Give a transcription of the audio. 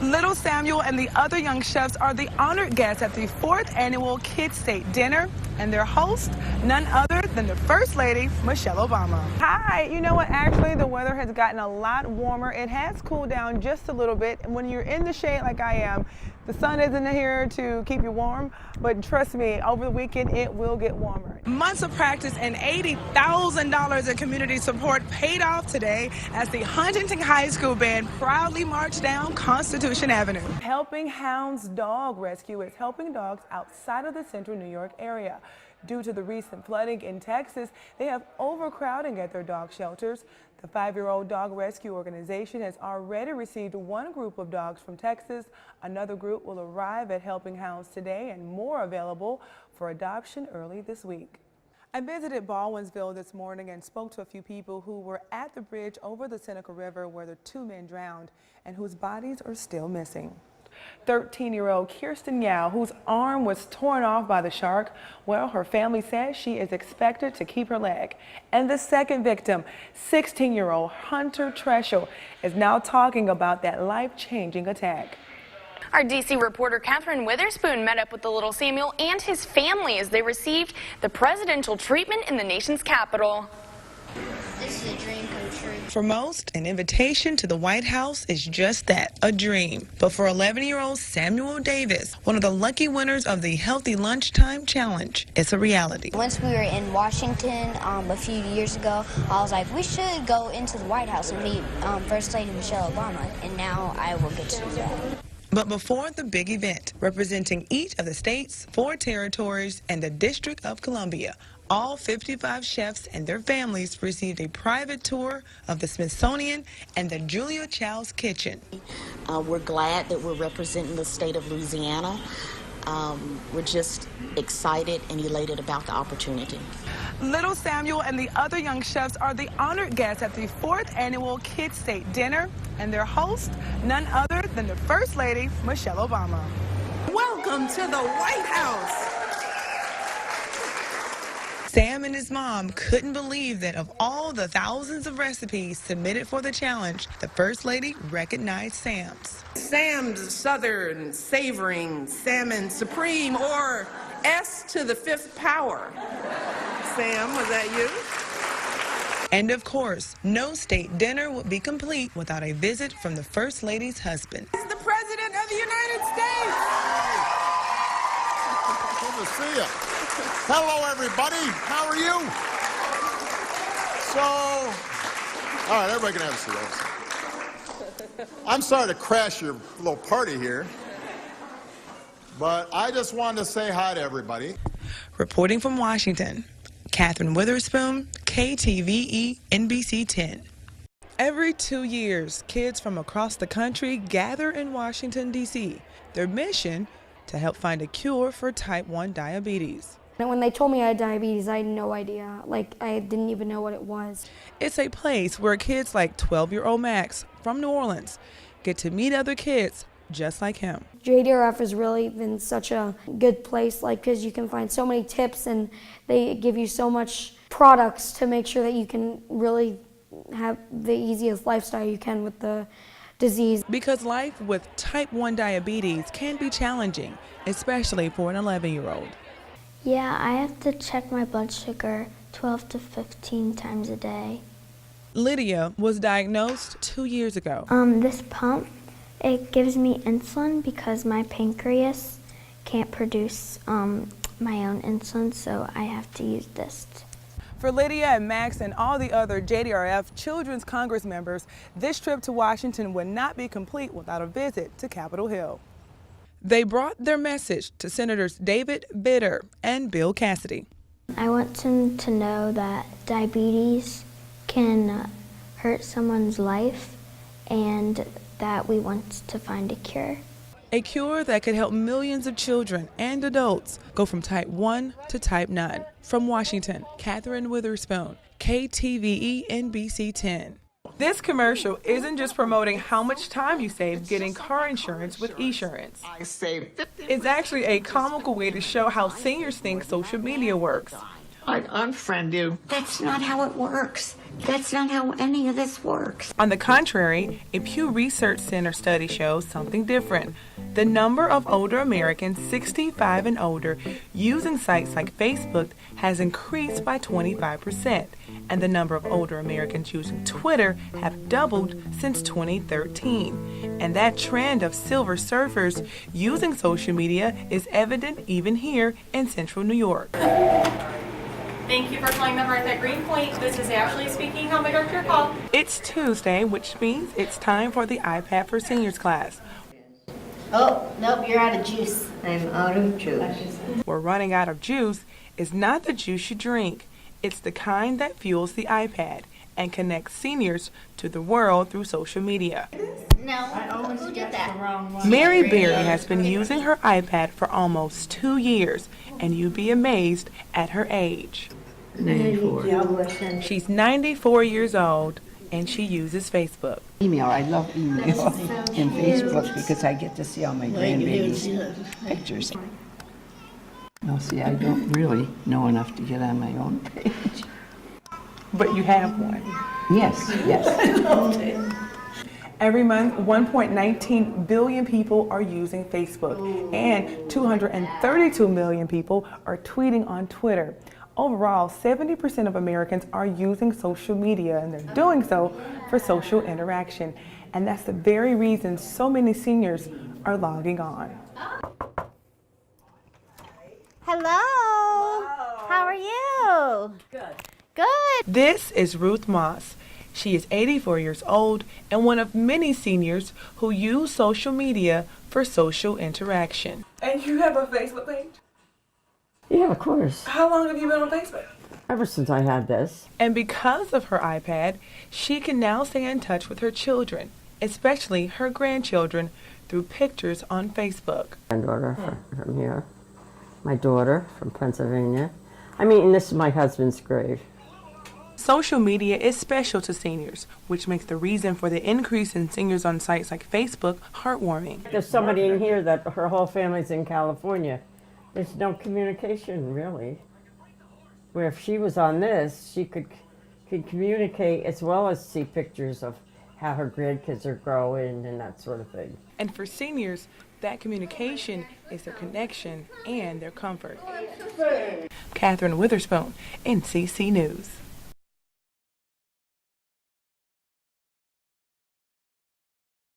Little Samuel and the other young chefs are the honored guests at the 4th annual Kids State Dinner, and their host, none other than the First Lady, Michelle Obama. Hi, you know what? Actually, the weather has gotten a lot warmer. It has cooled down just a little bit. When you're in the shade like I am, the sun isn't here to keep you warm, but trust me, over the weekend, it will get warmer. Months of practice and $80,000 in community support paid off today as the Huntington High School band proudly marched down Constitution Avenue. Helping Hounds Dog Rescue is helping dogs outside of the central New York area. Due to the recent flooding in Texas, they have overcrowding at their dog shelters. The 5-year-old dog rescue organization has already received one group of dogs from Texas. Another group will arrive at Helping Hounds today and more available for adoption early this week. I visited Baldwinsville this morning and spoke to a few people who were at the bridge over the Seneca River where the 2 men drowned and whose bodies are still missing. 13-year-old Kirsten Yao, whose arm was torn off by the shark, well, her family says she is expected to keep her leg. And the second victim, 16-year-old Hunter Treschel, is now talking about that life-changing attack. Our D.C. reporter Catherine Witherspoon met up with the little Samuel and his family as they received the presidential treatment in the nation's capital. This is a dream come true. For most, an invitation to the White House is just that, a dream. But for 11-year-old Samuel Davis, one of the lucky winners of the Healthy Lunchtime Challenge, it's a reality. Once we were in Washington a few years ago, I was like, we should go into the White House and meet First Lady Michelle Obama, and now I will get to do that. But before the big event, representing each of the states, 4 territories, and the District of Columbia, all 55 chefs and their families received a private tour of the Smithsonian and the Julia Child's kitchen. We're glad that we're representing the state of Louisiana. We're just excited and elated about the opportunity. Little Samuel and the other young chefs are the honored guests at the 4th annual Kids State Dinner, and their host, none other than the First Lady, Michelle Obama. Welcome to the White House. Sam and his mom couldn't believe that of all the thousands of recipes submitted for the challenge, the First Lady recognized Sam's. Sam's Southern Savoring Salmon Supreme, or S to the 5th power. Sam, was that you? And of course, no state dinner would be complete without a visit from the First Lady's husband. He's the President of the United States. Good to see you. Hello, everybody. How are you? So, all right, everybody can have a seat. I'm sorry to crash your little party here, but I just wanted to say hi to everybody. Reporting from Washington, Catherine Witherspoon, KTVE NBC 10. Every 2 years, kids from across the country gather in Washington, D.C. Their mission, to help find a cure for type 1 diabetes. When they told me I had diabetes, I had no idea. I didn't even know what it was. It's a place where kids like 12-year-old Max from New Orleans get to meet other kids just like him. JDRF has really been such a good place, because you can find so many tips and they give you so much products to make sure that you can really have the easiest lifestyle you can with the disease. Because life with type 1 diabetes can be challenging, especially for an 11-year-old. Yeah, I have to check my blood sugar 12 to 15 times a day. Lydia was diagnosed 2 years ago. This pump, it gives me insulin because my pancreas can't produce my own insulin, so I have to use this. For Lydia and Max and all the other JDRF Children's Congress members, this trip to Washington would not be complete without a visit to Capitol Hill. They brought their message to Senators David Vitter and Bill Cassidy. I want them to know that diabetes can hurt someone's life and that we want to find a cure. A cure that could help millions of children and adults go from type 1 to type 9. From Washington, Catherine Witherspoon, KTVE NBC 10. This commercial isn't just promoting how much time you save getting car insurance with Esurance. I saved 50. It's actually a comical way to show how seniors think social media works. I'd unfriend you. That's not how it works. That's not how any of this works. On the contrary, a Pew Research Center study shows something different. The number of older Americans 65 and older using sites like Facebook has increased by 25%, and the number of older Americans using Twitter have doubled since 2013. And that trend of silver surfers using social media is evident even here in central New York. Thank you for calling the Hearth at Greenpoint. This is Ashley speaking. How may I direct your call? It's Tuesday, which means it's time for the iPad for Seniors class. Oh, nope, you're out of juice. I'm out of juice. We're running out of juice is not the juice you drink. It's the kind that fuels the iPad and connects seniors to the world through social media. No, who did that? Mary Berry has been using her iPad for almost 2 years, and you'd be amazed at her age. 94. She's 94 years old, and she uses Facebook. Email. I love email and Facebook because I get to see all my grandbabies' pictures. Well, see, I don't really know enough to get on my own page. But you have one. Yes, yes. Every month, 1.19 billion people are using Facebook, and 232 million people are tweeting on Twitter. Overall, 70% of Americans are using social media, and they're doing so for social interaction. And that's the very reason so many seniors are logging on. Hello. How are you? Good. Good. This is Ruth Moss. She is 84 years old and one of many seniors who use social media for social interaction. And you have a Facebook page? Yeah, of course. How long have you been on Facebook? Ever since I had this. And because of her iPad, she can now stay in touch with her children, especially her grandchildren, through pictures on Facebook. Granddaughter from here. My daughter from Pennsylvania. I mean, this is my husband's grave. Social media is special to seniors, which makes the reason for the increase in seniors on sites like Facebook heartwarming. There's somebody in here that her whole family's in California. There's no communication, really. Where if she was on this, she could communicate as well as see pictures of how her grandkids are growing and that sort of thing. And for seniors, that communication is their connection and their comfort. Catherine Witherspoon, NCC News.